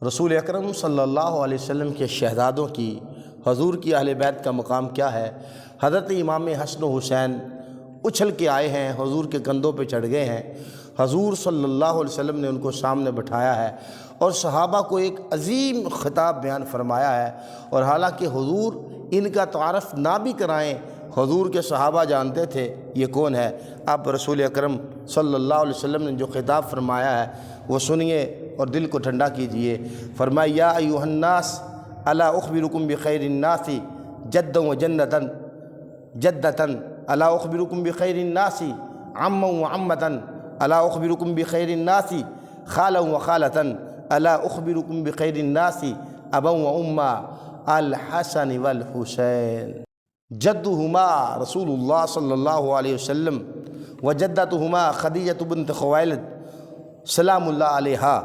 رسول اکرم صلی اللہ علیہ وسلم کے شہزادوں کی، حضور کی اہل بیت کا مقام کیا ہے؟ حضرت امام حسن و حسین اچھل کے آئے ہیں، حضور کے کندھوں پہ چڑھ گئے ہیں، حضور صلی اللہ علیہ وسلم نے ان کو سامنے بٹھایا ہے اور صحابہ کو ایک عظیم خطاب بیان فرمایا ہے، اور حالانکہ حضور ان کا تعارف نہ بھی کرائیں، حضور کے صحابہ جانتے تھے یہ کون ہے۔ اب رسول اکرم صلی اللہ علیہ وسلم نے جو خطاب فرمایا ہے وہ سنیے اور دل کو ٹھنڈا کیجئے۔ فرمایا یا ایھا الناس الا اخبرکم بخیر الناس جدا و جنتا جدتا الا اخبرکم بخیر الناس عما و عمتا الا اخبرکم بخیر الناس خالا و خالتا الا اخبرکم بخیر الناس ابا و اما الحسن والحسین۔ جدہما رسول اللہ صلی اللہ علیہ وسلم وجدتہما خدیجہ بنت خویلد سلام اللہ علیہا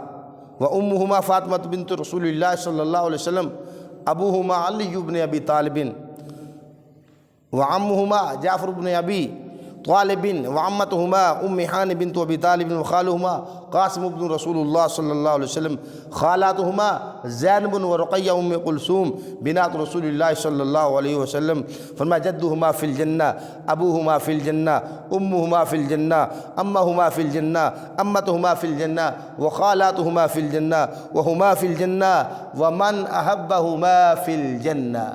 وامہما فاطمہ بنت رسول اللہ صلی اللہ علیہ وسلم ابوہما علی بن ابی طالب وعمہما جعفر بن ابی طالب وعمتہما ام حان بنت ابی طالب وخالہما قاسم بن رسول اللہ صلی اللہ علیہ وسلم خالاتہما زینب ورقیہ ام کلثوم بنات رسول اللہ صلی اللہ علیہ وسلم۔ فرمایا جدہما فی الجنہ ابوہما فی الجنہ امہما فی الجنہ امہما فی الجنہ امتہما فی الجنہ وخالاتہما فی الجنہ وہما فی الجنہ ومن احبہما فی الجنہ۔